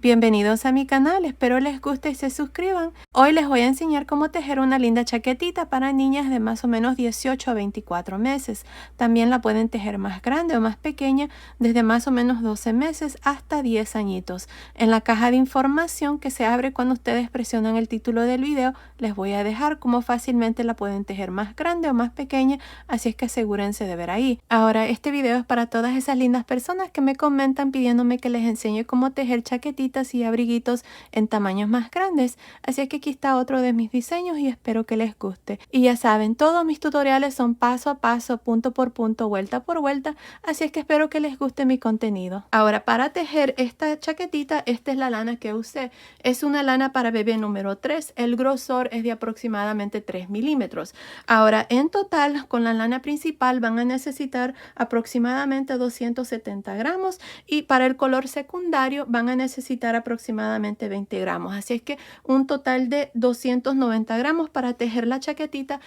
Bienvenidos a mi canal, espero les guste y se suscriban. Hoy les voy a enseñar cómo tejer una linda chaquetita para niñas de más o menos 18 a 24 meses. También la pueden tejer más grande o más pequeña, desde más o menos 12 meses hasta 10 añitos. En la caja de información que se abre cuando ustedes presionan el título del video, les voy a dejar cómo fácilmente la pueden tejer más grande o más pequeña, así es que asegúrense de ver ahí. Ahora, este video es para todas esas lindas personas que me comentan pidiéndome que les enseñe cómo tejer chaquetitas y abriguitos en tamaños más grandes, así que aquí está otro de mis diseños y espero que les guste. Y ya saben, todos mis tutoriales son paso a paso, punto por punto, vuelta por vuelta, así es que espero que les guste mi contenido. Ahora, para tejer esta chaquetita, esta es la lana que usé. Es una lana para bebé número 3, el grosor es de aproximadamente 3 milímetros. Ahora, en total, con la lana principal van a necesitar aproximadamente 270 gramos y para el color secundario van a necesitar aproximadamente 20 gramos. Así es que un total de 290 gramos para tejer la chaquetita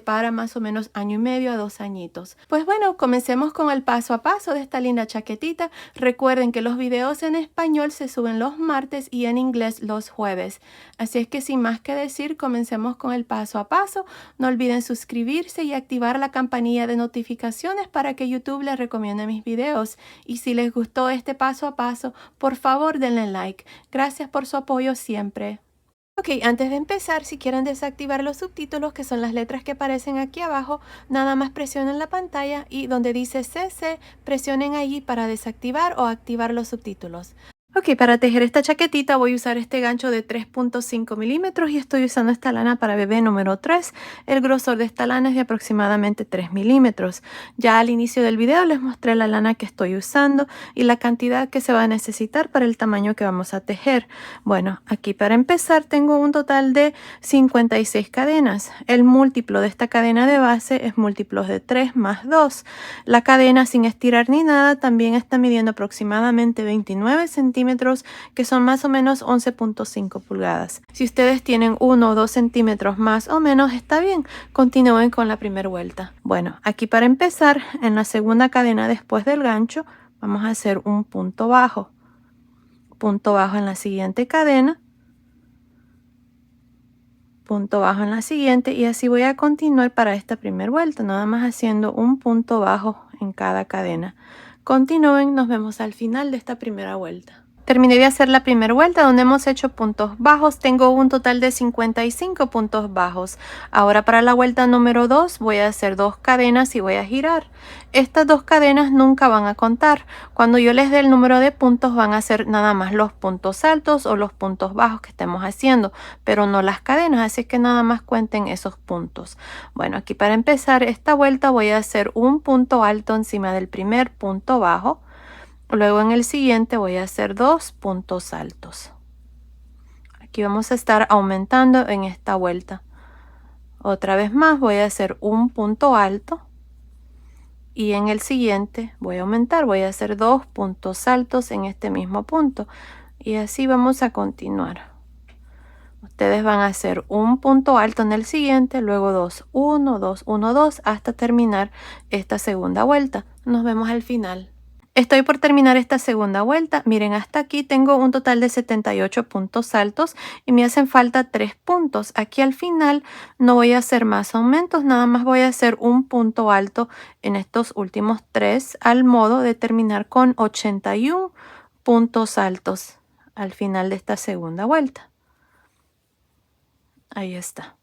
para más o menos año y medio a 2 añitos. Pues bueno, comencemos con el paso a paso de esta linda chaquetita. Recuerden que los videos en español se suben los martes y en inglés los jueves. Así es que sin más que decir, comencemos con el paso a paso. No olviden suscribirse y activar la campanilla de notificaciones para que YouTube les recomiende mis videos. Y si les gustó este paso a paso, por favor denle like. Gracias por su apoyo siempre. Ok, antes de empezar, si quieren desactivar los subtítulos, que son las letras que aparecen aquí abajo, nada más presionen la pantalla y donde dice CC, presionen allí para desactivar o activar los subtítulos. Ok, para tejer esta chaquetita voy a usar este gancho de 3.5 milímetros y estoy usando esta lana para bebé número 3. El grosor de esta lana es de aproximadamente 3 milímetros. Ya al inicio del video les mostré la lana que estoy usando y la cantidad que se va a necesitar para el tamaño que vamos a tejer. Bueno, aquí para empezar tengo un total de 56 cadenas. El múltiplo de esta cadena de base es múltiplos de 3 más 2. La cadena sin estirar ni nada también está midiendo aproximadamente 29 centímetros, que son más o menos 11.5 pulgadas. Si ustedes tienen 1 o 2 centímetros más o menos, está bien. Continúen con la primera vuelta. Bueno, aquí para empezar, en la segunda cadena después del gancho, vamos a hacer un punto bajo. Punto bajo en la siguiente cadena. Punto bajo en la siguiente y así voy a continuar para esta primera vuelta, nada más haciendo un punto bajo en cada cadena. Continúen, nos vemos al final de esta primera vuelta. Terminé de hacer la primera vuelta donde hemos hecho puntos bajos. Tengo un total de 55 puntos bajos. Ahora para la vuelta número 2 voy a hacer 2 cadenas y voy a girar. Estas 2 cadenas nunca van a contar. Cuando yo les dé el número de puntos van a ser nada más los puntos altos o los puntos bajos que estemos haciendo, pero no las cadenas, así que nada más cuenten esos puntos. Bueno, aquí para empezar esta vuelta voy a hacer un punto alto encima del primer punto bajo. Luego en el siguiente voy a hacer 2 puntos altos. Aquí vamos a estar aumentando en esta vuelta. Otra vez más voy a hacer un punto alto. Y en el siguiente voy a aumentar, voy a hacer 2 puntos altos en este mismo punto. Y así vamos a continuar. Ustedes van a hacer un punto alto en el siguiente, luego 2, 1, 2, 1, 2, hasta terminar esta segunda vuelta. Nos vemos al final. Estoy por terminar esta segunda vuelta. Miren, hasta aquí tengo un total de 78 puntos altos y me hacen falta 3 puntos. Aquí al final no voy a hacer más aumentos, nada más voy a hacer un punto alto en estos últimos 3 al modo de terminar con 81 puntos altos al final de esta segunda vuelta. Ahí está.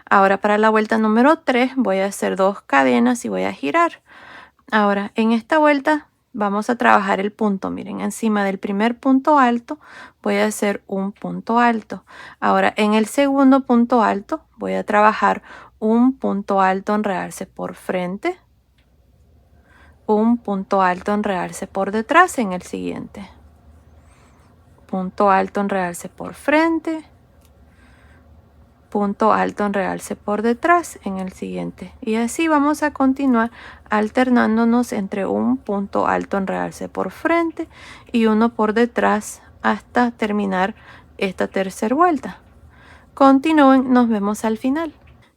Ahora para la vuelta número 3 voy a hacer 2 cadenas y voy a girar. Ahora en esta vuelta vamos a trabajar el punto. Miren, encima del primer punto alto voy a hacer un punto alto. Ahora en el segundo punto alto voy a trabajar un punto alto en realce por frente, un punto alto en realce por detrás en el siguiente, punto alto en realce por frente, punto alto en realce por detrás en el siguiente, y así vamos a continuar alternándonos entre un punto alto en realce por frente y uno por detrás hasta terminar esta tercera vuelta. Continúen, nos vemos al final.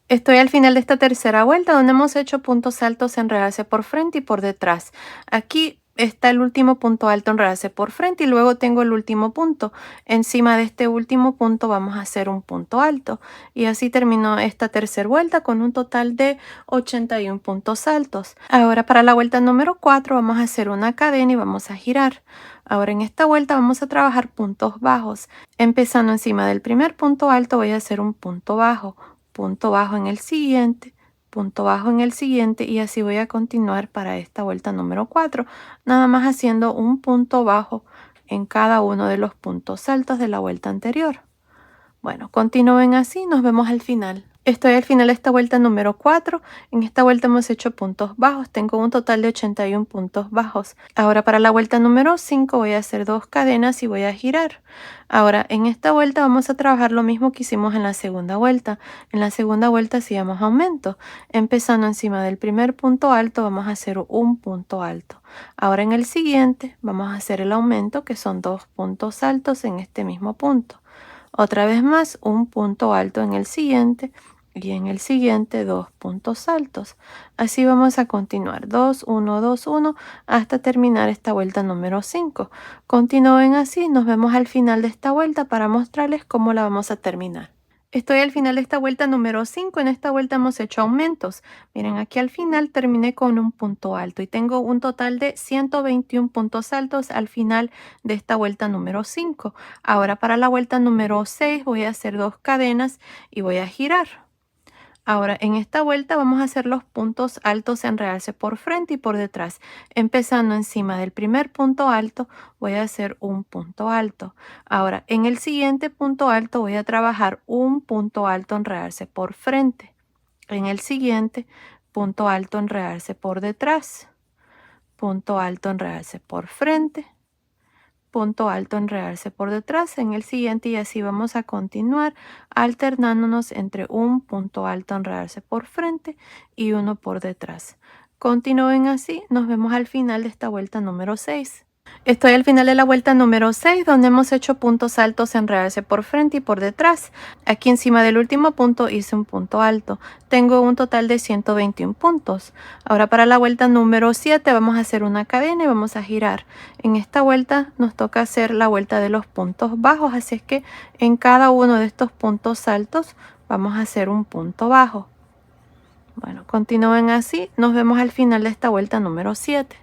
Estoy al final de esta tercera vuelta donde hemos hecho puntos altos en realce por frente y por detrás. Aquí está el último punto alto, enredarse por frente y luego tengo el último punto. Encima de este último punto vamos a hacer un punto alto y así terminó esta tercera vuelta con un total de 81 puntos altos. Ahora para la vuelta número 4 vamos a hacer una cadena y vamos a girar. Ahora en esta vuelta vamos a trabajar puntos bajos. Empezando encima del primer punto alto voy a hacer un punto bajo en el siguiente, punto bajo en el siguiente y así voy a continuar para esta vuelta número 4, nada más haciendo un punto bajo en cada uno de los puntos altos de la vuelta anterior. Bueno, continúen así, nos vemos al final. Estoy al final de esta vuelta número 4. En esta vuelta hemos hecho puntos bajos. Tengo un total de 81 puntos bajos. Ahora para la vuelta número 5 voy a hacer 2 cadenas y voy a girar. Ahora en esta vuelta vamos a trabajar lo mismo que hicimos en la segunda vuelta. En la segunda vuelta hacíamos aumento. Empezando encima del primer punto alto vamos a hacer un punto alto. Ahora en el siguiente vamos a hacer el aumento, que son 2 puntos altos en este mismo punto. Otra vez más un punto alto en el siguiente y en el siguiente 2 puntos altos. Así vamos a continuar 2, 1, 2, 1 hasta terminar esta vuelta número 5. Continúen así, nos vemos al final de esta vuelta para mostrarles cómo la vamos a terminar. Estoy al final de esta vuelta número 5. En esta vuelta hemos hecho aumentos. Miren, aquí al final terminé con un punto alto y tengo un total de 121 puntos altos al final de esta vuelta número 5. Ahora para la vuelta número 6 voy a hacer 2 cadenas y voy a girar. Ahora en esta vuelta vamos a hacer los puntos altos en realce por frente y por detrás. Empezando encima del primer punto alto voy a hacer un punto alto. Ahora en el siguiente punto alto voy a trabajar un punto alto en realce por frente. En el siguiente punto alto en realce por detrás. Punto alto en realce por frente. Punto alto en realce por detrás en el siguiente y así vamos a continuar alternándonos entre un punto alto en realce por frente y uno por detrás. Continúen así, nos vemos al final de esta vuelta número 6. Estoy al final de la vuelta número 6 donde hemos hecho puntos altos en realce por frente y por detrás. Aquí encima del último punto hice un punto alto. Tengo un total de 121 puntos. Ahora para la vuelta número 7 vamos a hacer una cadena y vamos a girar. En esta vuelta nos toca hacer la vuelta de los puntos bajos, así es que en cada uno de estos puntos altos vamos a hacer un punto bajo. Bueno, continúen así, nos vemos al final de esta vuelta número 7.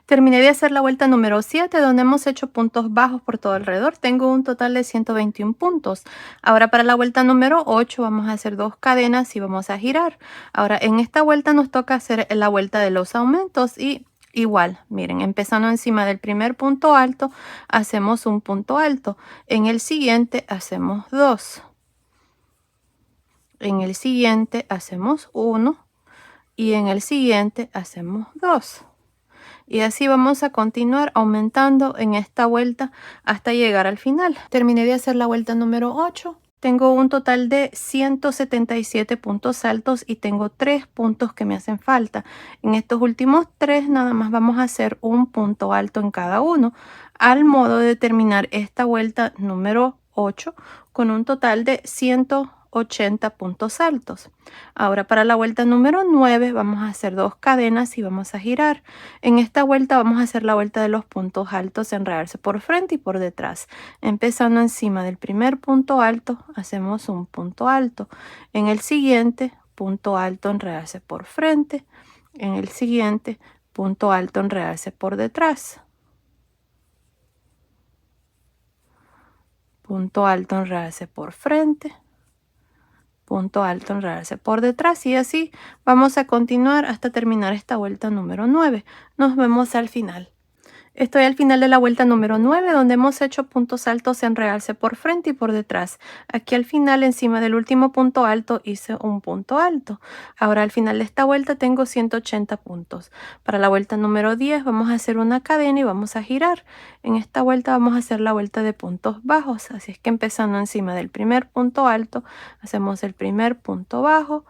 Terminé de hacer la vuelta número 7 donde hemos hecho puntos bajos por todo alrededor. Tengo un total de 121 puntos. Ahora para la vuelta número 8 vamos a hacer 2 cadenas y vamos a girar. Ahora en esta vuelta nos toca hacer la vuelta de los aumentos y igual, miren, empezando encima del primer punto alto hacemos un punto alto. En el siguiente hacemos 2. En el siguiente hacemos 1 y en el siguiente hacemos 2. Y así vamos a continuar aumentando en esta vuelta hasta llegar al final. Terminé de hacer la vuelta número 8. Tengo un total de 177 puntos altos y tengo 3 puntos que me hacen falta. En estos últimos 3 nada más vamos a hacer un punto alto en cada uno, al modo de terminar esta vuelta número 8 con un total de 180 puntos altos. Ahora para la vuelta número 9 vamos a hacer 2 cadenas y vamos a girar. En esta vuelta vamos a hacer la vuelta de los puntos altos, enredarse por frente y por detrás. Empezando encima del primer punto alto hacemos un punto alto. En el siguiente punto alto, enredarse por frente. En el siguiente punto alto, enredarse por detrás. Punto alto, enredarse por frente. Punto alto, enredarse por detrás y así vamos a continuar hasta terminar esta vuelta número 9. Nos vemos al final. Estoy al final de la vuelta número 9 donde hemos hecho puntos altos en realce por frente y por detrás. Aquí al final encima del último punto alto hice un punto alto. Ahora al final de esta vuelta tengo 180 puntos. Para la vuelta número 10 vamos a hacer una cadena y vamos a girar. En esta vuelta vamos a hacer la vuelta de puntos bajos. Así es que empezando encima del primer punto alto hacemos el primer punto bajo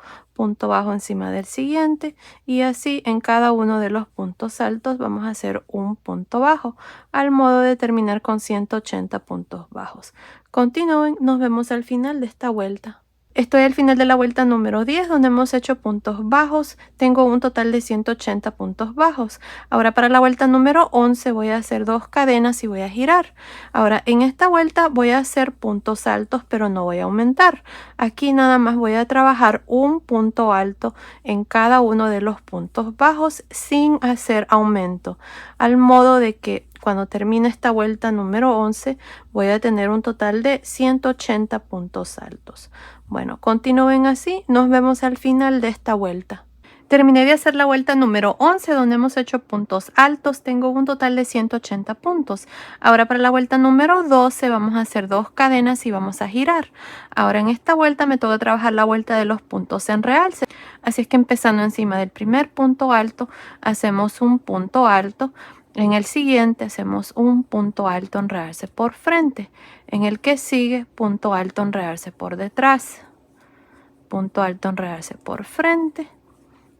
encima del siguiente y así en cada uno de los puntos altos vamos a hacer un punto bajo al modo de terminar con 180 puntos bajos. Continúen, nos vemos al final de esta vuelta. Estoy al final de la vuelta número 10 donde hemos hecho puntos bajos. Tengo un total de 180 puntos bajos. Ahora para la vuelta número 11 voy a hacer 2 cadenas y voy a girar. Ahora en esta vuelta voy a hacer puntos altos, pero no voy a aumentar. Aquí nada más voy a trabajar un punto alto en cada uno de los puntos bajos sin hacer aumento, al modo de que cuando termine esta vuelta número 11 voy a tener un total de 180 puntos altos. Bueno, continúen así, nos vemos al final de esta vuelta. Terminé de hacer la vuelta número 11 donde hemos hecho puntos altos. Tengo un total de 180 puntos. Ahora para la vuelta número 12 vamos a hacer 2 cadenas y vamos a girar. Ahora en esta vuelta me toca trabajar la vuelta de los puntos en realce. Así es que empezando encima del primer punto alto hacemos un punto alto. En el siguiente hacemos un punto alto en realce por frente. En el que sigue, punto alto en realce por detrás. Punto alto en realce por frente.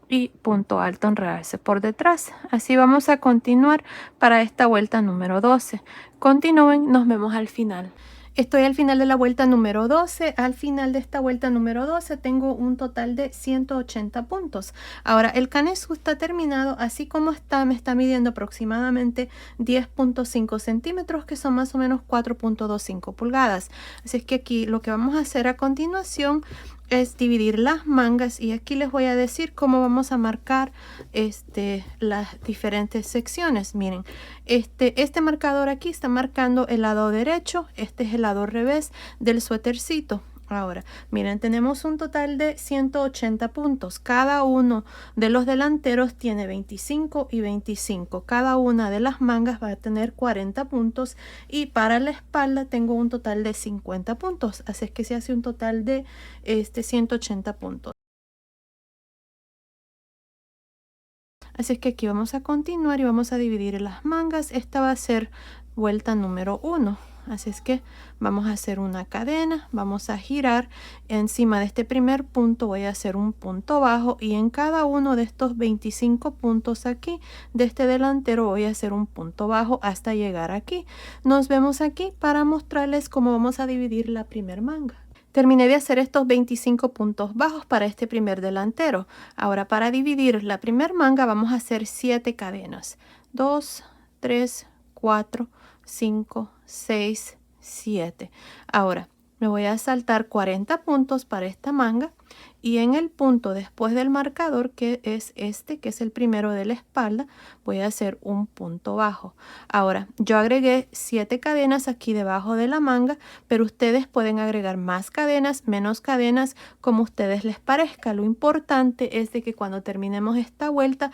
Y punto alto en realce por detrás. Así vamos a continuar para esta vuelta número 12. Continúen, nos vemos al final. Estoy al final de la vuelta número 12. Al final de esta vuelta número 12 tengo un total de 180 puntos. Ahora el canesú está terminado así como está. Me está midiendo aproximadamente 10.5 centímetros, que son más o menos 4.25 pulgadas. Así es que aquí lo que vamos a hacer a continuación es dividir las mangas, y aquí les voy a decir cómo vamos a marcar las diferentes secciones. Miren, este marcador aquí está marcando el lado derecho, este es el lado revés del suétercito. Ahora, miren, tenemos un total de 180 puntos. Cada uno de los delanteros tiene 25 y 25. Cada una de las mangas va a tener 40 puntos. Y para la espalda tengo un total de 50 puntos. Así es que se hace un total de 180 puntos. Así es que aquí vamos a continuar y vamos a dividir las mangas. Esta va a ser vuelta número 1. Así es que vamos a hacer una cadena, vamos a girar. Encima de este primer punto voy a hacer un punto bajo, y en cada uno de estos 25 puntos aquí de este delantero voy a hacer un punto bajo hasta llegar aquí. Nos vemos aquí para mostrarles cómo vamos a dividir la primer manga. Terminé de hacer estos 25 puntos bajos para este primer delantero. Ahora para dividir la primer manga vamos a hacer 7 cadenas. 2, 3, 4, 5, 6, 7. Ahora me voy a saltar 40 puntos para esta manga, y en el punto después del marcador, que es este, que es el primero de la espalda, voy a hacer un punto bajo. Ahora yo agregué 7 cadenas aquí debajo de la manga, pero ustedes pueden agregar más cadenas, menos cadenas, como ustedes les parezca. Lo importante es de que cuando terminemos esta vuelta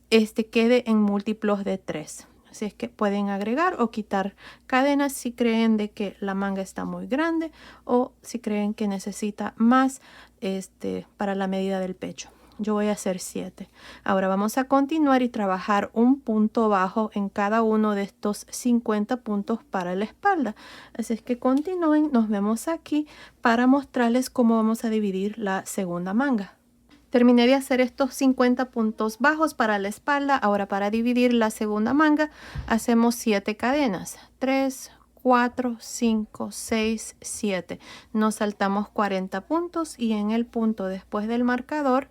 quede en múltiplos de 3. Así es que pueden agregar o quitar cadenas si creen de que la manga está muy grande, o si creen que necesita más para la medida del pecho. Yo voy a hacer 7. Ahora vamos a continuar y trabajar un punto bajo en cada uno de estos 50 puntos para la espalda. Así es que continúen, nos vemos aquí para mostrarles cómo vamos a dividir la segunda manga. Terminé de hacer estos 50 puntos bajos para la espalda. Ahora para dividir la segunda manga hacemos 7 cadenas. 3, 4, 5, 6, 7. Nos saltamos 40 puntos, y en el punto después del marcador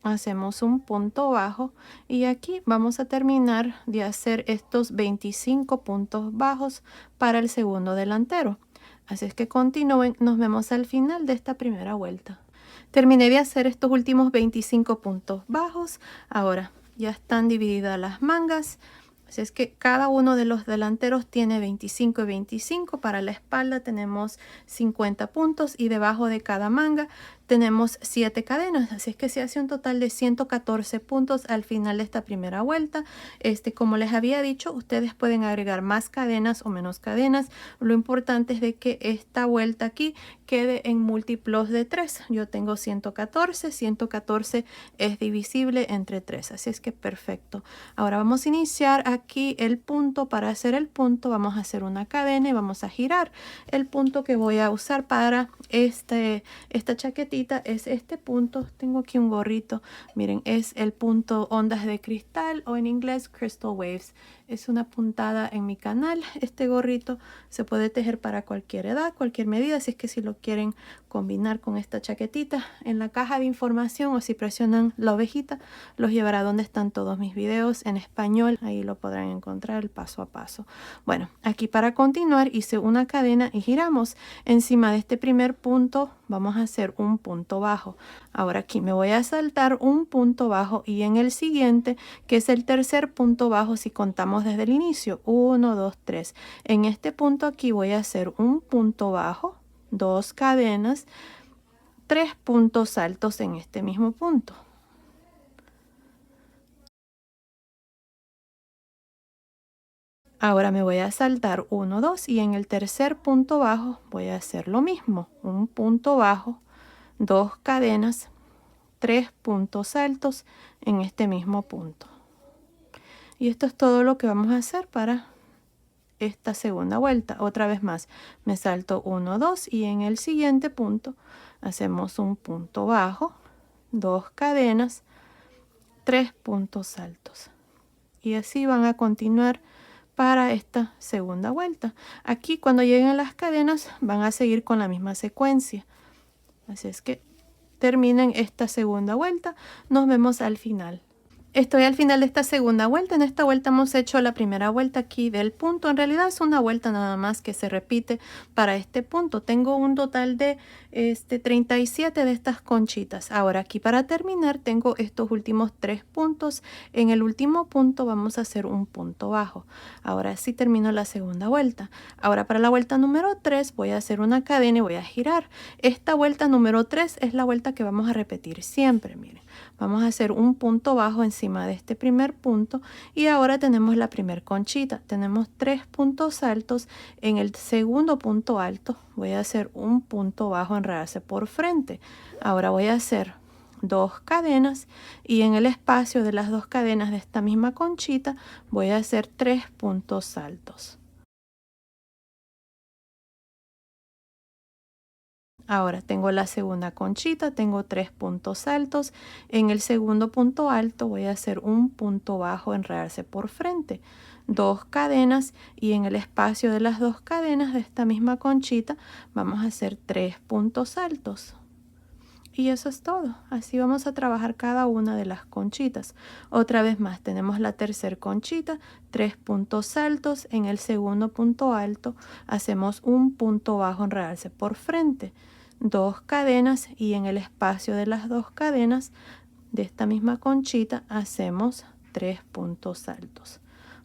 hacemos un punto bajo, y aquí vamos a terminar de hacer estos 25 puntos bajos para el segundo delantero. Así es que continúen, nos vemos al final de esta primera vuelta. Terminé de hacer estos últimos 25 puntos bajos. Ahora ya están divididas las mangas. Así es que cada uno de los delanteros tiene 25 y 25. Para la espalda tenemos 50 puntos, y debajo de cada manga tenemos 7 cadenas. Así es que se hace un total de 114 puntos al final de esta primera vuelta. Como les había dicho, ustedes pueden agregar más cadenas o menos cadenas. Lo importante es de que esta vuelta aquí quede en múltiplos de 3. Yo tengo 114. 114 es divisible entre 3. Así es que perfecto. Ahora vamos a iniciar aquí el punto. Para hacer el punto vamos a hacer una cadena y vamos a girar. El punto que voy a usar para esta chaquetita chaquetita es este punto. Tengo aquí un gorrito, miren, es el punto ondas de cristal o en inglés Crystal Waves. Es una puntada en mi canal. Este gorrito se puede tejer para cualquier edad, cualquier medida, si es que si lo quieren combinar con esta chaquetita. En la caja de información o si presionan la ovejita los llevará donde están todos mis videos en español. Ahí lo podrán encontrar el paso a paso. Bueno, aquí para continuar hice una cadena y giramos. Encima de este primer punto vamos a hacer un punto bajo. Ahora aquí me voy a saltar un punto bajo y en el siguiente, que es el tercer punto bajo si contamos desde el inicio, 1, 2, 3. En este punto aquí voy a hacer un punto bajo, 2 cadenas, 3 puntos altos en este mismo punto. Ahora me voy a saltar 1, 2 y en el tercer punto bajo voy a hacer lo mismo, un punto bajo, 2 cadenas, 3 puntos altos en este mismo punto. Y esto es todo lo que vamos a hacer para esta segunda vuelta. Otra vez más, me salto 1, 2 y en el siguiente punto hacemos un punto bajo, 2 cadenas, 3 puntos altos. Y así van a continuar para esta segunda vuelta. Aquí cuando lleguen a las cadenas van a seguir con la misma secuencia. Así es que terminen esta segunda vuelta. Nos vemos al final. Estoy al final de esta segunda vuelta. En esta vuelta hemos hecho la primera vuelta aquí del punto. En realidad es una vuelta nada más que se repite para este punto. Tengo un total de 37 de estas conchitas. Ahora aquí para terminar tengo estos últimos 3 puntos. En el último punto vamos a hacer un punto bajo. Ahora sí termino la segunda vuelta. Ahora para la vuelta número 3 voy a hacer una cadena y voy a girar. Esta vuelta número 3 es la vuelta que vamos a repetir siempre. Miren, vamos a hacer un punto bajo encima de este primer punto y ahora tenemos la primer conchita. Tenemos 3 puntos altos. En el segundo punto alto voy a hacer un punto bajo, enredarse por frente. Ahora voy a hacer 2 cadenas y en el espacio de las 2 cadenas de esta misma conchita voy a hacer 3 puntos altos. Ahora tengo la segunda conchita, tengo 3 puntos altos. En el segundo punto alto voy a hacer un punto bajo, enredarse por frente, 2 cadenas y en el espacio de las 2 cadenas de esta misma conchita vamos a hacer 3 puntos altos. Y eso es todo. Así vamos a trabajar cada una de las conchitas. Otra vez más, tenemos la tercera conchita, 3 puntos altos. En el segundo punto alto hacemos un punto bajo, enredarse por frente, 2 cadenas y en el espacio de las 2 cadenas de esta misma conchita hacemos 3 puntos altos.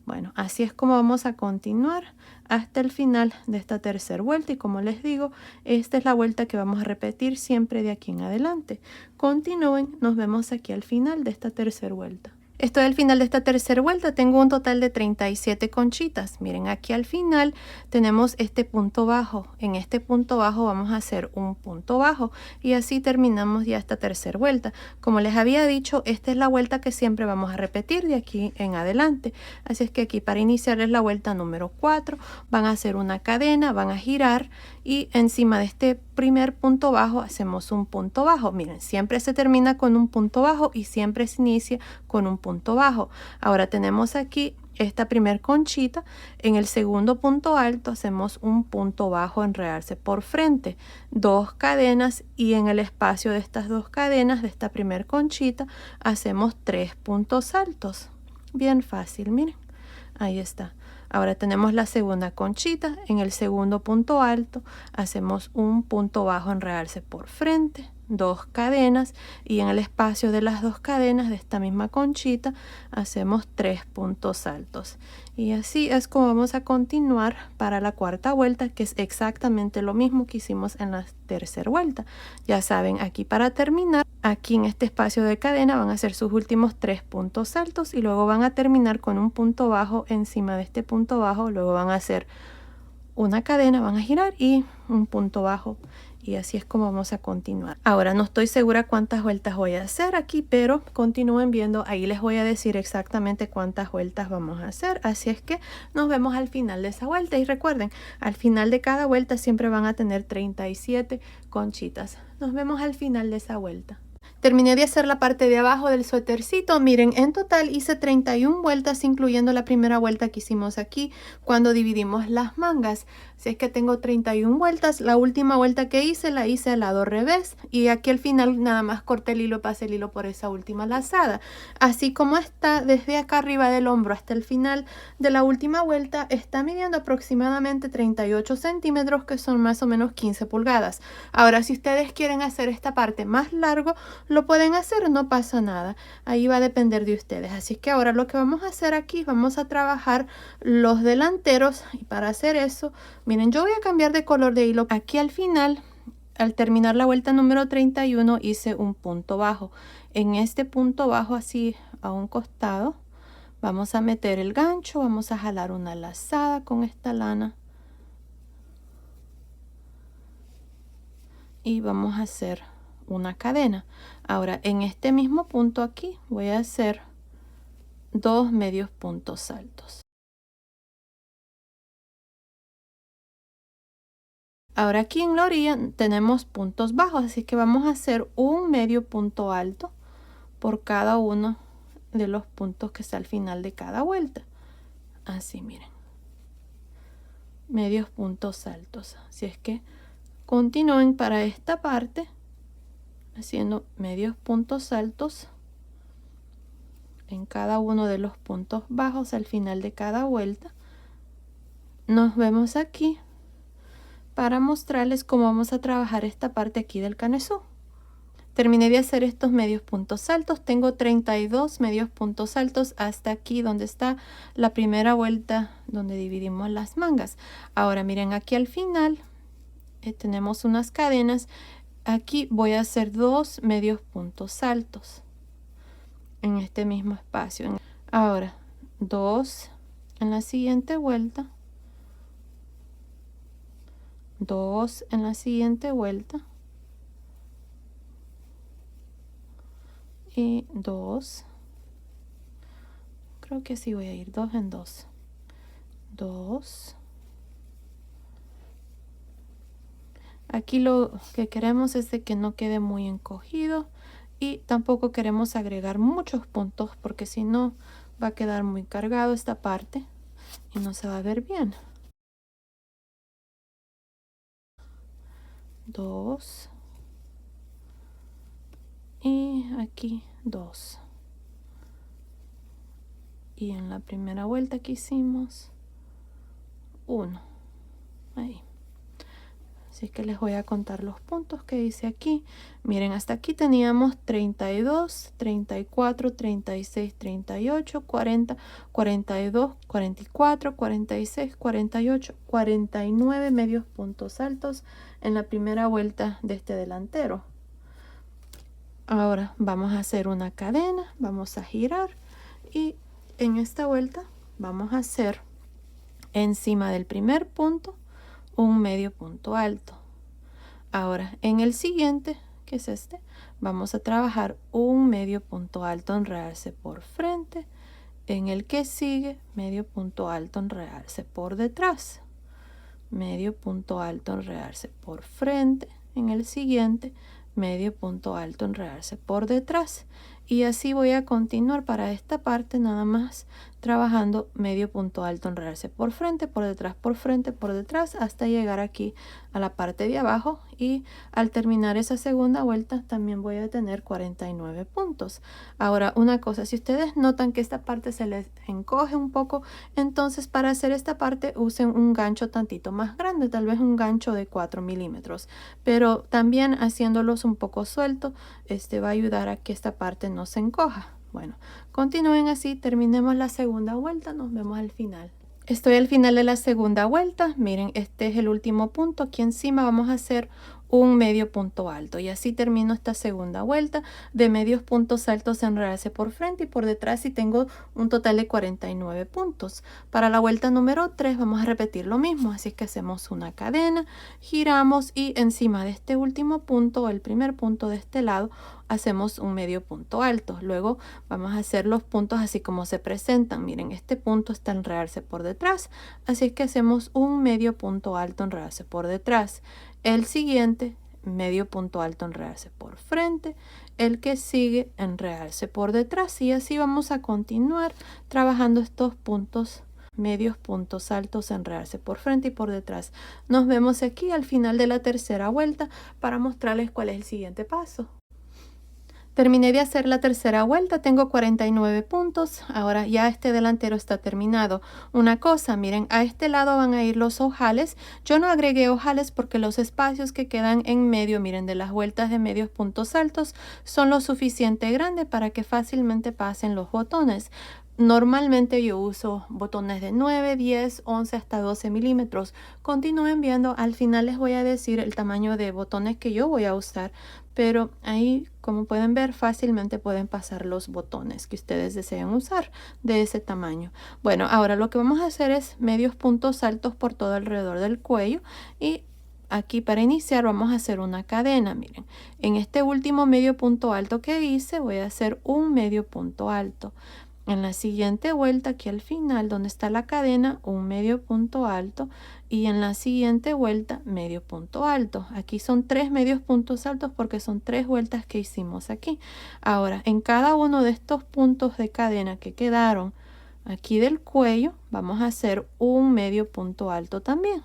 Bueno, así es como vamos a continuar hasta el final de esta tercera vuelta y como les digo, esta es la vuelta que vamos a repetir siempre de aquí en adelante. Continúen, nos vemos aquí al final de esta tercera vuelta. Estoy al final de esta tercera vuelta, tengo un total de 37 conchitas. Miren, aquí al final tenemos este punto bajo. En este punto bajo vamos a hacer un punto bajo y así terminamos ya esta tercera vuelta. Como les había dicho, esta es la vuelta que siempre vamos a repetir de aquí en adelante. Así es que aquí para iniciar es la vuelta número 4. Van a hacer una cadena, van a girar y encima de este primer punto bajo hacemos un punto bajo. Miren, siempre se termina con un punto bajo y siempre se inicia con un punto bajo. Ahora tenemos aquí esta primer conchita. En el segundo punto alto hacemos un punto bajo, enredarse por frente, 2 cadenas y en el espacio de estas 2 cadenas de esta primer conchita hacemos 3 puntos altos. Bien fácil, miren, ahí está. Ahora tenemos la segunda conchita. En el segundo punto alto hacemos un punto bajo, enredarse por frente, 2 cadenas y en el espacio de las 2 cadenas de esta misma conchita hacemos 3 puntos altos. Y así es como vamos a continuar para la cuarta vuelta, que es exactamente lo mismo que hicimos en la tercera vuelta. Ya saben, aquí para terminar, aquí en este espacio de cadena van a hacer sus últimos 3 puntos altos y luego van a terminar con un punto bajo encima de este punto bajo. Luego van a hacer una cadena, van a girar y un punto bajo y así es como vamos a continuar. Ahora no estoy segura cuántas vueltas voy a hacer aquí, pero continúen viendo, ahí les voy a decir exactamente cuántas vueltas vamos a hacer, así es que nos vemos al final de esa vuelta y recuerden, al final de cada vuelta siempre van a tener 37 conchitas. Nos vemos al final de esa vuelta. Terminé de hacer la parte de abajo del suétercito. Miren, en total hice 31 vueltas, incluyendo la primera vuelta que hicimos aquí cuando dividimos las mangas. Si es que tengo 31 vueltas, la última vuelta que hice la hice al lado revés y aquí al final nada más corté el hilo, pasé el hilo por esa última lazada. Así como está desde acá arriba del hombro hasta el final de la última vuelta, está midiendo aproximadamente 38 centímetros, que son más o menos 15 pulgadas. Ahora, si ustedes quieren hacer esta parte más largo, lo pueden hacer, no pasa nada. Ahí va a depender de ustedes. Así que ahora lo que vamos a hacer aquí, vamos a trabajar los delanteros y para hacer eso, miren, yo voy a cambiar de color de hilo. Aquí al final, al terminar la vuelta número 31, hice un punto bajo. En este punto bajo, así a un costado, vamos a meter el gancho, vamos a jalar una lazada con esta lana. Y vamos a hacer una cadena. Ahora en este mismo punto aquí voy a hacer 2 medios puntos altos. Ahora aquí en la orilla tenemos puntos bajos, así que vamos a hacer un medio punto alto por cada uno de los puntos que está al final de cada vuelta. Así, miren, medios puntos altos. Así es que continúen para esta parte haciendo medios puntos altos en cada uno de los puntos bajos al final de cada vuelta. Nos vemos aquí para mostrarles cómo vamos a trabajar esta parte aquí del canesú. Terminé de hacer estos medios puntos altos. Tengo 32 medios puntos altos hasta aquí donde está la primera vuelta donde dividimos las mangas. Ahora miren, aquí al final tenemos unas cadenas. Aquí voy a hacer 2 medios puntos altos en este mismo espacio. Ahora 2 en la siguiente vuelta, 2 en la siguiente vuelta y 2. Creo que sí voy a ir 2 en 2. 2. Aquí lo que queremos es de que no quede muy encogido y tampoco queremos agregar muchos puntos porque si no va a quedar muy cargado esta parte y no se va a ver bien. 2 y aquí 2 y en la primera vuelta que hicimos 1 ahí. Así que les voy a contar los puntos que hice aquí. Miren, hasta aquí teníamos 32, 34, 36, 38, 40, 42, 44, 46, 48, 49 medios puntos altos en la primera vuelta de este delantero. Ahora vamos a hacer una cadena, vamos a girar y en esta vuelta vamos a hacer encima del primer punto un medio punto alto. Ahora en el siguiente, que es este, vamos a trabajar un medio punto alto en realce por frente. En el que sigue, medio punto alto en realce por detrás, medio punto alto en realce por frente. En el siguiente, medio punto alto en realce por detrás, y así voy a continuar para esta parte, nada más trabajando medio punto alto en realce por frente, por detrás, por frente, por detrás, hasta llegar aquí a la parte de abajo. Y al terminar esa segunda vuelta también voy a tener 49 puntos. Ahora una cosa, si ustedes notan que esta parte se les encoge un poco, entonces para hacer esta parte usen un gancho tantito más grande, tal vez un gancho de 4 milímetros, pero también haciéndolos un poco suelto, va a ayudar a que esta parte no se encoja. Bueno, continúen así, terminemos la segunda vuelta, nos vemos al final. Estoy al final de la segunda vuelta. Miren, este es el último punto. Aquí encima vamos a hacer un medio punto alto, y así termino esta segunda vuelta de medios puntos altos, enredarse por frente y por detrás, y tengo un total de 49 puntos. Para la vuelta número 3 vamos a repetir lo mismo, así que hacemos una cadena, giramos y encima de este último punto, el primer punto de este lado, hacemos un medio punto alto. Luego vamos a hacer los puntos así como se presentan. Miren, este punto está enredarse por detrás, así es que hacemos un medio punto alto, enredarse por detrás. El siguiente, medio punto alto, enredarse por frente. El que sigue, enredarse por detrás, y así vamos a continuar trabajando estos puntos, medios puntos altos, enredarse por frente y por detrás. Nos vemos aquí al final de la tercera vuelta para mostrarles cuál es el siguiente paso. Terminé de hacer la tercera vuelta, tengo 49 puntos. Ahora ya este delantero está terminado. Una cosa, miren, a este lado van a ir los ojales. Yo no agregué ojales porque los espacios que quedan en medio, miren, de las vueltas de medios puntos altos, son lo suficiente grande para que fácilmente pasen los botones. Normalmente yo uso botones de 9, 10, 11 hasta 12 milímetros. Continúen viendo, al final les voy a decir el tamaño de botones que yo voy a usar, pero ahí, como pueden ver, fácilmente pueden pasar los botones que ustedes deseen usar de ese tamaño. Bueno, ahora lo que vamos a hacer es medios puntos altos por todo alrededor del cuello, y aquí para iniciar vamos a hacer una cadena. Miren, en este último medio punto alto que hice voy a hacer un medio punto alto. En la siguiente vuelta, aquí al final donde está la cadena, un medio punto alto, y en la siguiente vuelta medio punto alto. Aquí son 3 medios puntos altos porque son 3 vueltas que hicimos aquí. Ahora, en cada uno de estos puntos de cadena que quedaron aquí del cuello, vamos a hacer un medio punto alto también.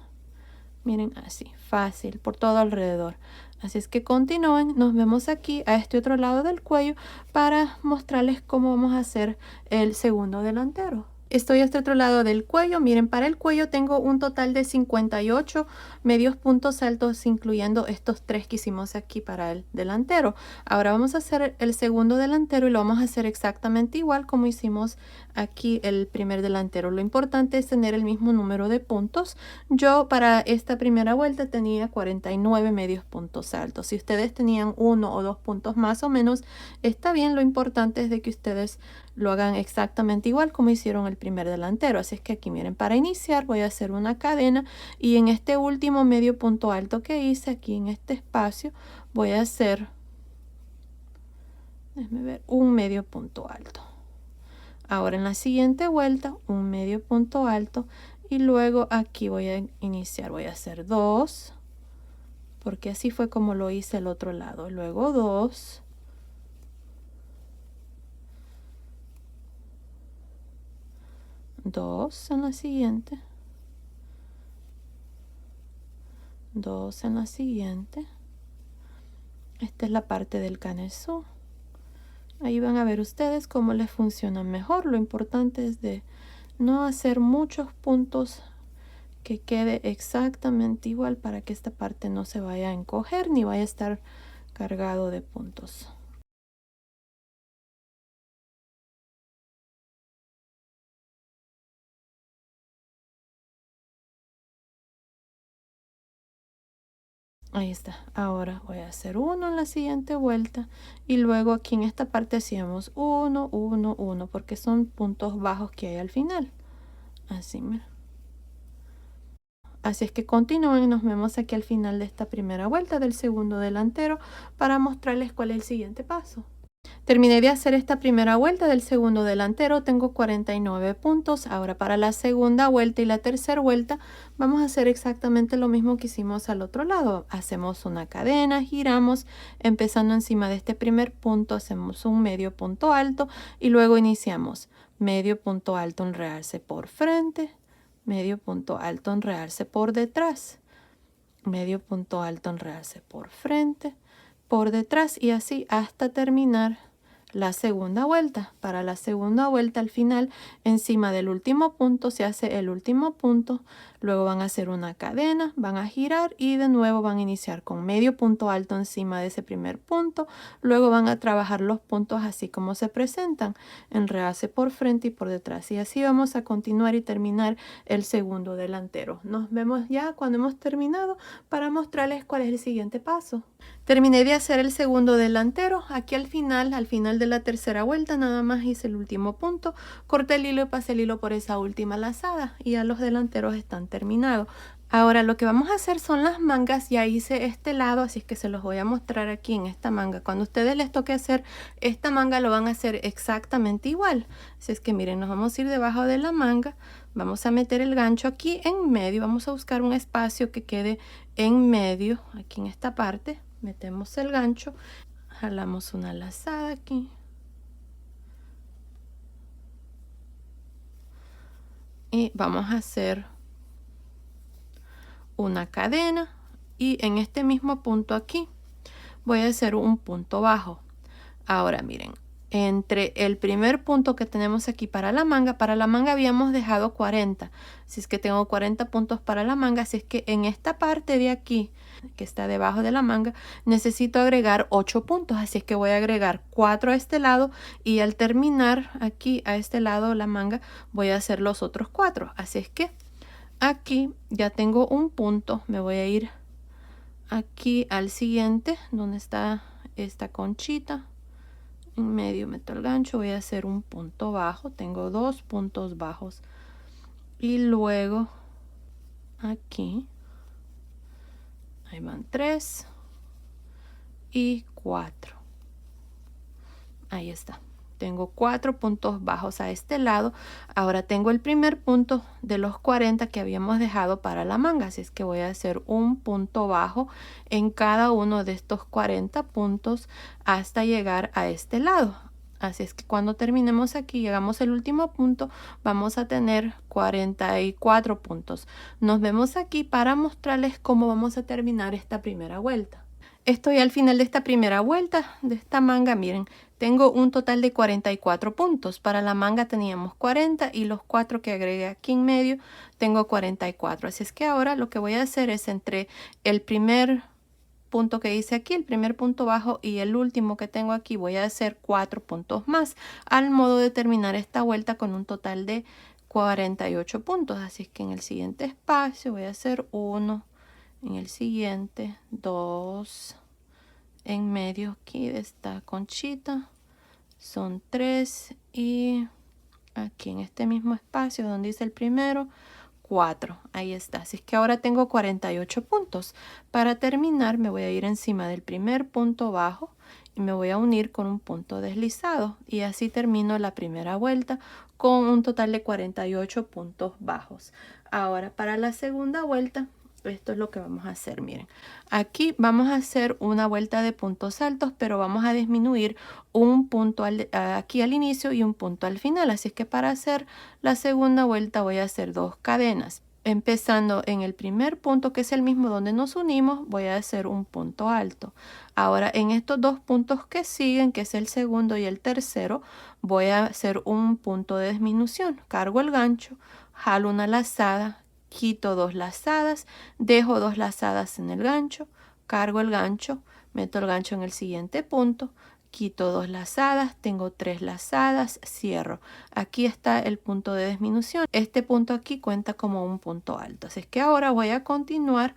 Miren, así, fácil, por todo alrededor. Así es que continúen, nos vemos aquí a este otro lado del cuello para mostrarles cómo vamos a hacer el segundo delantero. Estoy a este otro lado del cuello. Miren, para el cuello tengo un total de 58 medios puntos altos, incluyendo estos 3 que hicimos aquí para el delantero. Ahora vamos a hacer el segundo delantero y lo vamos a hacer exactamente igual como hicimos aquí el primer delantero. Lo importante es tener el mismo número de puntos. Yo para esta primera vuelta tenía 49 medios puntos altos. Si ustedes tenían 1 o 2 puntos más o menos, está bien. Lo importante es de que ustedes lo hagan exactamente igual como hicieron el primer delantero. Así es que aquí, miren, para iniciar voy a hacer una cadena, y en este último medio punto alto que hice aquí en este espacio voy a hacer, déjenme ver, un medio punto alto. Ahora en la siguiente vuelta un medio punto alto, y luego aquí voy a iniciar, voy a hacer 2, porque así fue como lo hice el otro lado. Luego 2, en la siguiente, 2 en la siguiente. Esta es la parte del canesú. Ahí van a ver ustedes cómo les funciona mejor. Lo importante es de no hacer muchos puntos, que quede exactamente igual para que esta parte no se vaya a encoger ni vaya a estar cargado de puntos. Ahí está. Ahora voy a hacer 1 en la siguiente vuelta, y luego aquí en esta parte hacíamos 1, 1, 1, porque son puntos bajos que hay al final. Así, mira. Así es que continúen, nos vemos aquí al final de esta primera vuelta del segundo delantero para mostrarles cuál es el siguiente paso. Terminé de hacer esta primera vuelta del segundo delantero, tengo 49 puntos. Ahora para la segunda vuelta y la tercera vuelta vamos a hacer exactamente lo mismo que hicimos al otro lado. Hacemos una cadena, giramos, empezando encima de este primer punto, hacemos un medio punto alto, y luego iniciamos medio punto alto, enredarse por frente, medio punto alto, enredarse por detrás, medio punto alto, enredarse por frente, por detrás, y así hasta terminar la segunda vuelta. Para la segunda vuelta, al final, encima del último punto se hace el último punto, luego van a hacer una cadena, van a girar y de nuevo van a iniciar con medio punto alto encima de ese primer punto, luego van a trabajar los puntos así como se presentan, enredarse por frente y por detrás, y así vamos a continuar y terminar el segundo delantero. Nos vemos ya cuando hemos terminado para mostrarles cuál es el siguiente paso. Terminé de hacer el segundo delantero. Aquí al final de la tercera vuelta, nada más hice el último punto, corté el hilo y pasé el hilo por esa última lazada y ya los delanteros están terminados. Ahora lo que vamos a hacer son las mangas. Ya hice este lado, así es que se los voy a mostrar aquí en esta manga. Cuando ustedes les toque hacer esta manga lo van a hacer exactamente igual. Así es que miren, nos vamos a ir debajo de la manga, vamos a meter el gancho aquí en medio, vamos a buscar un espacio que quede en medio, aquí en esta parte. Metemos el gancho, jalamos una lazada aquí y vamos a hacer una cadena, y en este mismo punto aquí voy a hacer un punto bajo. Ahora miren, entre el primer punto que tenemos aquí para la manga habíamos dejado 40, así es que tengo 40 puntos para la manga, así es que en esta parte de aquí que está debajo de la manga necesito agregar 8 puntos, así es que voy a agregar 4 a este lado, y al terminar aquí a este lado la manga voy a hacer los otros 4, así es que aquí ya tengo un punto. Me voy a ir aquí al siguiente donde está esta conchita, en medio meto el gancho, voy a hacer un punto bajo, tengo 2 puntos bajos, y luego aquí ahí van 3 y 4, ahí está, tengo 4 puntos bajos a este lado. Ahora tengo el primer punto de los 40 que habíamos dejado para la manga, así es que voy a hacer un punto bajo en cada uno de estos 40 puntos hasta llegar a este lado. Así es que cuando terminemos aquí, llegamos al último punto, vamos a tener 44 puntos. Nos vemos aquí para mostrarles cómo vamos a terminar esta primera vuelta. Estoy al final de esta primera vuelta de esta manga. Miren, tengo un total de 44 puntos. Para la manga teníamos 40 y los 4 que agregué aquí en medio tengo 44. Así es que ahora lo que voy a hacer es entre el primer punto que hice aquí, el primer punto bajo, y el último que tengo aquí, voy a hacer 4 puntos más, al modo de terminar esta vuelta con un total de 48 puntos. Así es que en el siguiente espacio voy a hacer 1, en el siguiente 2, en medio aquí de esta conchita son 3, y aquí en este mismo espacio donde hice el primero 4, ahí está. Así es que ahora tengo 48 puntos. Para terminar me voy a ir encima del primer punto bajo y me voy a unir con un punto deslizado, y así termino la primera vuelta con un total de 48 puntos bajos. Ahora para la segunda vuelta esto es lo que vamos a hacer. Miren, aquí vamos a hacer una vuelta de puntos altos, pero vamos a disminuir un punto aquí al inicio y un punto al final. Así es que para hacer la segunda vuelta voy a hacer 2 cadenas. Empezando en el primer punto, que es el mismo donde nos unimos, voy a hacer un punto alto. Ahora en estos 2 puntos que siguen, que es el segundo y el tercero, voy a hacer un punto de disminución. Cargo el gancho, jalo una lazada, quito 2 lazadas, dejo 2 lazadas en el gancho, cargo el gancho, meto el gancho en el siguiente punto, quito 2 lazadas, tengo 3 lazadas, cierro. Aquí está el punto de disminución. Este punto aquí cuenta como un punto alto. Así es que ahora voy a continuar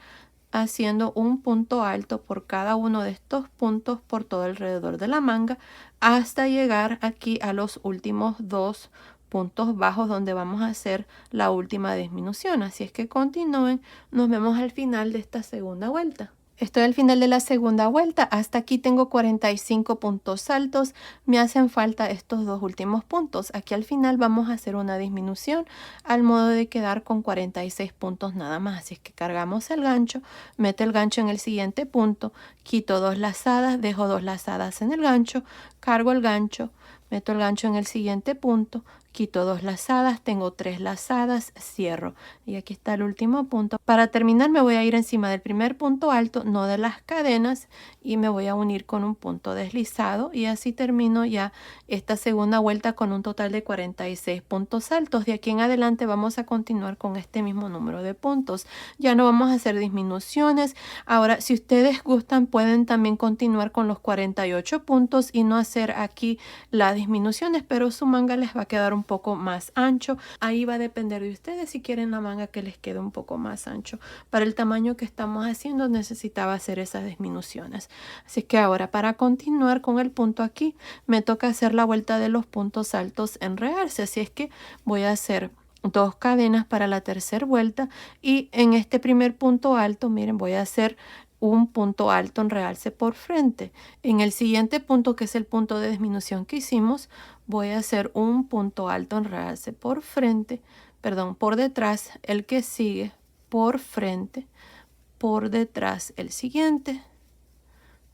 haciendo un punto alto por cada uno de estos puntos por todo alrededor de la manga hasta llegar aquí a los últimos 2 puntos bajos donde vamos a hacer la última disminución. Así es que continúen, nos vemos al final de esta segunda vuelta. Estoy al final de la segunda vuelta, hasta aquí tengo 45 puntos altos, me hacen falta estos 2 últimos puntos. Aquí al final vamos a hacer una disminución al modo de quedar con 46 puntos nada más. Así es que cargamos el gancho, meto el gancho en el siguiente punto, quito 2 lazadas, dejo 2 lazadas en el gancho, cargo el gancho, meto el gancho en el siguiente punto, quito 2 lazadas, tengo 3 lazadas, cierro y aquí está el último punto. Para terminar me voy a ir encima del primer punto alto, no de las cadenas, y me voy a unir con un punto deslizado y así termino ya esta segunda vuelta con un total de 46 puntos altos. De aquí en adelante vamos a continuar con este mismo número de puntos, ya no vamos a hacer disminuciones. Ahora, si ustedes gustan, pueden también continuar con los 48 puntos y no hacer aquí las disminuciones, pero su manga les va a quedar un poco más ancho. Ahí va a depender de ustedes si quieren la manga que les quede un poco más ancho. Para el tamaño que estamos haciendo necesitaba hacer esas disminuciones. Así que ahora, para continuar con el punto aquí, me toca hacer la vuelta de los puntos altos en realce. Así es que voy a hacer 2 cadenas para la tercera vuelta y en este primer punto alto, miren, voy a hacer un punto alto en realce por frente. En el siguiente punto, que es el punto de disminución que hicimos, voy a hacer un punto alto en realce por frente, perdón, por detrás, el que sigue, por frente, por detrás el siguiente,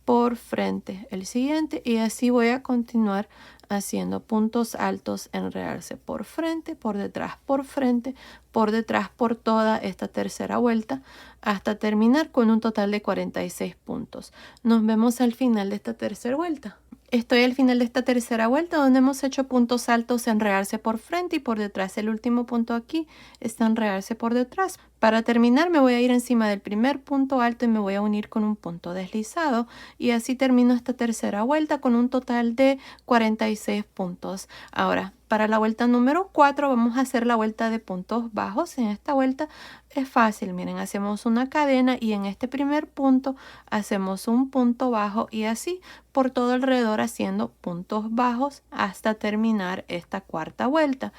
por frente el siguiente, y así voy a continuar haciendo puntos altos en realce por frente, por detrás, por frente, por detrás, por toda esta tercera vuelta hasta terminar con un total de 46 puntos. Nos vemos al final de esta tercera vuelta. Estoy al final de esta tercera vuelta donde hemos hecho puntos altos en realce por frente y por detrás. El último punto aquí está en realce por detrás. Para terminar me voy a ir encima del primer punto alto y me voy a unir con un punto deslizado y así termino esta tercera vuelta con un total de 46 puntos. Ahora, para la vuelta número 4 vamos a hacer la vuelta de puntos bajos. En esta vuelta es fácil, miren, hacemos una cadena y en este primer punto hacemos un punto bajo y así por todo alrededor haciendo puntos bajos hasta terminar esta cuarta vuelta.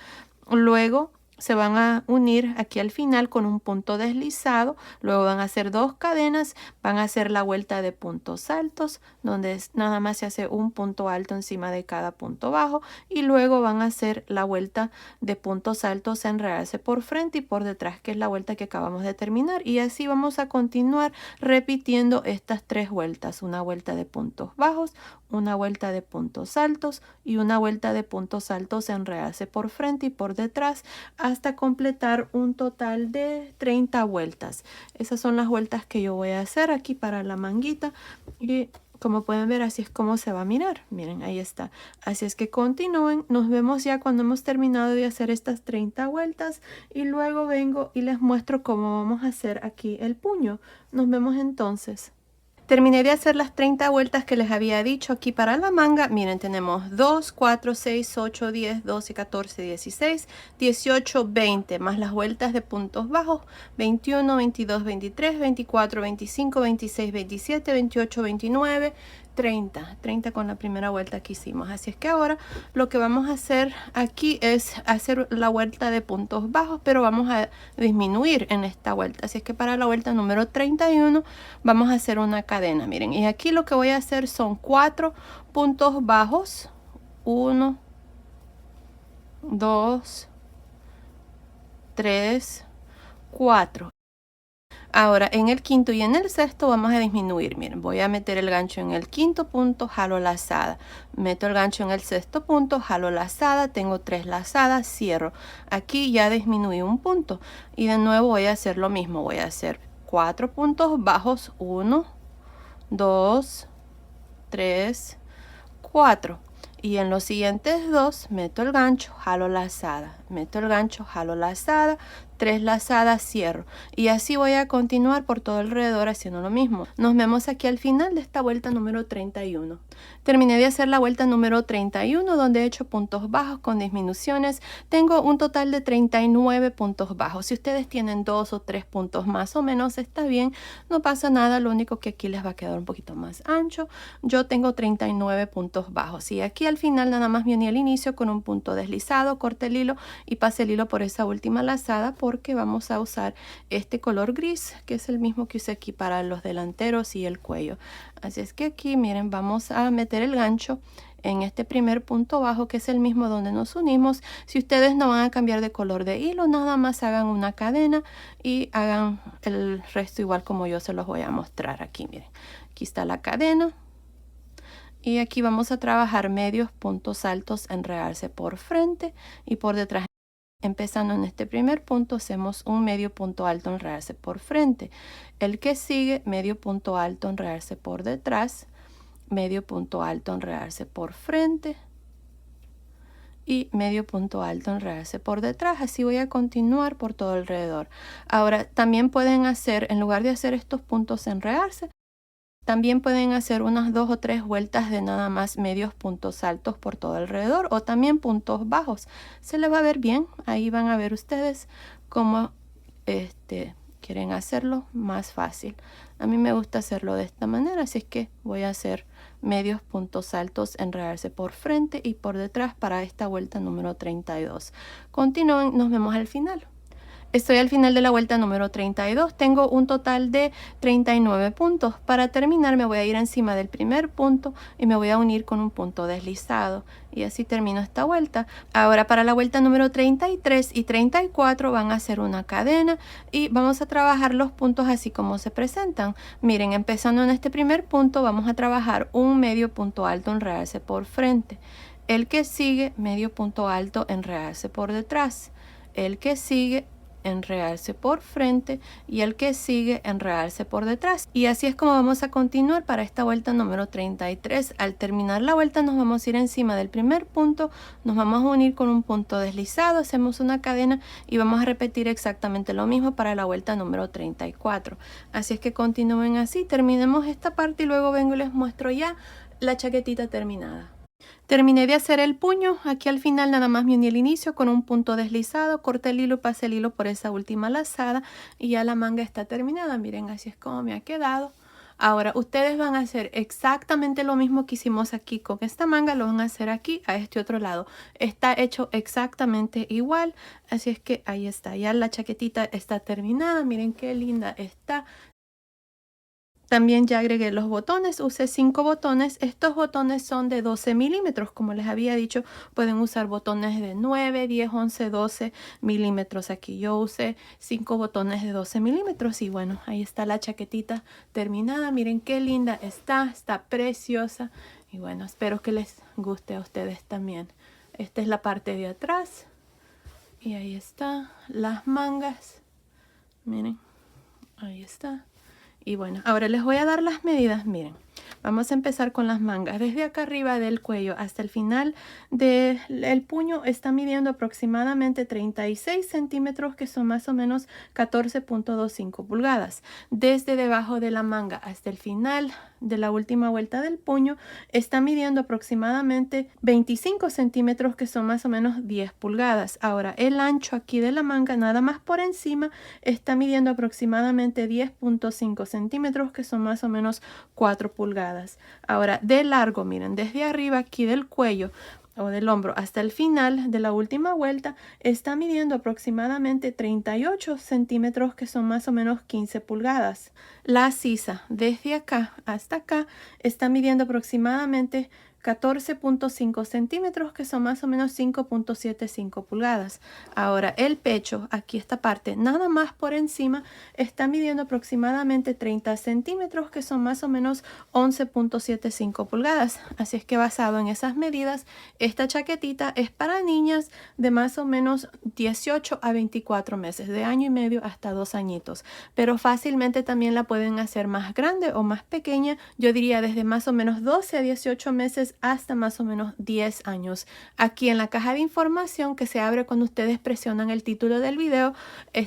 Luego se van a unir aquí al final con un punto deslizado, luego van a hacer 2 cadenas, van a hacer la vuelta de puntos altos, donde nada más se hace un punto alto encima de cada punto bajo, y luego van a hacer la vuelta de puntos altos en realce por frente y por detrás, que es la vuelta que acabamos de terminar, y así vamos a continuar repitiendo estas 3 vueltas, una vuelta de puntos bajos, una vuelta de puntos altos y una vuelta de puntos altos en realce por frente y por detrás hasta completar un total de 30 vueltas. Esas son las vueltas que yo voy a hacer aquí para la manguita y como pueden ver así es como se va a mirar. Miren, ahí está. Así es que continúen. Nos vemos ya cuando hemos terminado de hacer estas 30 vueltas y luego vengo y les muestro cómo vamos a hacer aquí el puño. Nos vemos entonces. Terminé de hacer las 30 vueltas que les había dicho aquí para la manga. Miren, tenemos 2, 4, 6, 8, 10, 12, 14, 16, 18, 20, más las vueltas de puntos bajos, 21, 22, 23, 24, 25, 26, 27, 28, 29, 30 con la primera vuelta que hicimos. Así es que ahora lo que vamos a hacer aquí es hacer la vuelta de puntos bajos, pero vamos a disminuir en esta vuelta. Así es que para la vuelta número 31 vamos a hacer una cadena. Miren, y aquí lo que voy a hacer son 4 puntos bajos. 1, 2, 3, 4. Ahora en el quinto y en el sexto vamos a disminuir. Miren, voy a meter el gancho en el quinto punto, jalo lazada, meto el gancho en el sexto punto, jalo lazada, tengo 3 lazadas, cierro. Aquí ya disminuí un punto y de nuevo voy a hacer lo mismo. Voy a hacer 4 puntos bajos, 1, 2, 3, 4. Y en los siguientes 2 meto el gancho, jalo lazada, meto el gancho, jalo lazada, 3 lazadas, cierro. Y así voy a continuar por todo alrededor haciendo lo mismo. Nos vemos aquí al final de esta vuelta número 31. Terminé de hacer la vuelta número 31 donde he hecho puntos bajos con disminuciones. Tengo un total de 39 puntos bajos. Si ustedes tienen 2 o 3 puntos más o menos está bien, no pasa nada. Lo único que aquí les va a quedar un poquito más ancho. Yo tengo 39 puntos bajos y aquí al final nada más me uní al inicio con un punto deslizado, corté el hilo y pasé el hilo por esa última lazada porque vamos a usar este color gris que es el mismo que usé aquí para los delanteros y el cuello. Así es que aquí miren, vamos a meter el gancho en este primer punto bajo que es el mismo donde nos unimos. Si ustedes no van a cambiar de color de hilo, nada más hagan una cadena y hagan el resto igual como yo se los voy a mostrar aquí. Miren, aquí está la cadena Y aquí vamos a trabajar medios puntos altos, enredarse por frente y por detrás. Empezando en este primer punto, hacemos un medio punto alto, enredarse por frente. El que sigue, medio punto alto, enredarse por detrás, medio punto alto, enredarse por frente y medio punto alto, enredarse por detrás. Así voy a continuar por todo alrededor. Ahora, también pueden hacer, en lugar de hacer estos puntos enredarse, también pueden hacer unas 2 o 3 vueltas de nada más medios puntos altos por todo alrededor o también puntos bajos. Se les va a ver bien. Ahí van a ver ustedes cómo quieren hacerlo más fácil. A mí me gusta hacerlo de esta manera, así es que voy a hacer medios puntos altos, enredarse por frente y por detrás para esta vuelta número 32. Continúen, nos vemos al final. Estoy al final de la vuelta número 32. Tengo un total de 39 puntos. Para terminar me voy a ir encima del primer punto y me voy a unir con un punto deslizado. Y así termino esta vuelta. Ahora para la vuelta número 33 y 34 van a hacer una cadena y vamos a trabajar los puntos así como se presentan. Miren, empezando en este primer punto vamos a trabajar un medio punto alto, enredarse por frente. El que sigue, medio punto alto, enredarse por detrás. El que sigue, enredarse por frente y el que sigue enredarse por detrás. Y así es como vamos a continuar para esta vuelta número 33. Al terminar la vuelta nos vamos a ir encima del primer punto, nos vamos a unir con un punto deslizado, hacemos una cadena y vamos a repetir exactamente lo mismo para la vuelta número 34. Así es que continúen así, terminemos esta parte y luego vengo y les muestro ya la chaquetita terminada. Terminé de hacer el puño, aquí al final nada más me uní el inicio con un punto deslizado, corté el hilo y pasé el hilo por esa última lazada y ya la manga está terminada. Miren, así es como me ha quedado. Ahora ustedes van a hacer exactamente lo mismo que hicimos aquí con esta manga, lo van a hacer aquí a este otro lado. Está hecho exactamente igual, así es que ahí está, ya la chaquetita está terminada. Miren qué linda está. También ya agregué los botones, usé 5 botones. Estos botones son de 12 milímetros, como les había dicho, pueden usar botones de 9, 10, 11, 12 milímetros. Aquí yo usé 5 botones de 12 milímetros y bueno, ahí está la chaquetita terminada. Miren qué linda está preciosa y bueno, espero que les guste a ustedes también. Esta es la parte de atrás y ahí está las mangas. Miren, ahí está. Y bueno, ahora les voy a dar las medidas. Miren, vamos a empezar con las mangas. Desde acá arriba del cuello hasta el final del puño está midiendo aproximadamente 36 centímetros, que son más o menos 14.25 pulgadas. Desde debajo de la manga hasta el final de la última vuelta del puño está midiendo aproximadamente 25 centímetros, que son más o menos 10 pulgadas. Ahora el ancho aquí de la manga, nada más por encima, está midiendo aproximadamente 10.5 centímetros, que son más o menos 4 pulgadas. Ahora de largo, miren, desde arriba aquí del cuello o del hombro hasta el final de la última vuelta está midiendo aproximadamente 38 centímetros, que son más o menos 15 pulgadas. La sisa desde acá hasta acá está midiendo aproximadamente 14.5 centímetros, que son más o menos 5.75 pulgadas. Ahora el pecho, aquí esta parte, nada más por encima, está midiendo aproximadamente 30 centímetros, que son más o menos 11.75 pulgadas. Así es que basado en esas medidas, esta chaquetita es para niñas de más o menos 18 a 24 meses, de año y medio hasta 2 añitos. Pero fácilmente también la pueden hacer más grande o más pequeña. Yo diría desde más o menos 12 a 18 meses hasta más o menos 10 años. Aquí en la caja de información que se abre cuando ustedes presionan el título del video,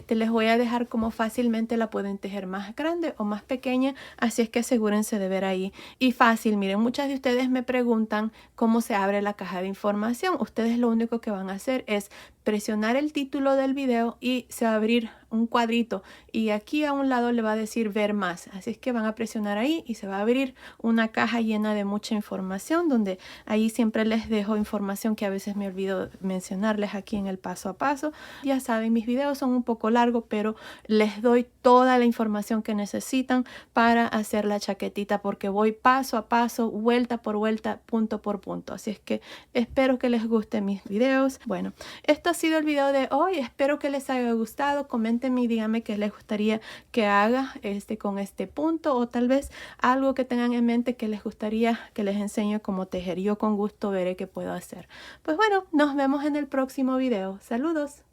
les voy a dejar cómo fácilmente la pueden tejer más grande o más pequeña, así es que asegúrense de ver ahí. Y fácil, miren, muchas de ustedes me preguntan cómo se abre la caja de información. Ustedes lo único que van a hacer es presionar el título del video y se va a abrir un cuadrito y aquí a un lado le va a decir ver más, así es que van a presionar ahí y se va a abrir una caja llena de mucha información, donde ahí siempre les dejo información que a veces me olvido mencionarles aquí en el paso a paso. Ya saben, mis videos son un poco largos, pero les doy toda la información que necesitan para hacer la chaquetita, porque voy paso a paso, vuelta por vuelta, punto por punto. Así es que espero que les gusten mis videos. Bueno, estos sido el video de hoy. Espero que les haya gustado. Coméntenme y díganme qué les gustaría que haga con este punto, o tal vez algo que tengan en mente que les gustaría que les enseñe cómo tejer. Yo con gusto veré qué puedo hacer. Pues bueno, nos vemos en el próximo video. Saludos.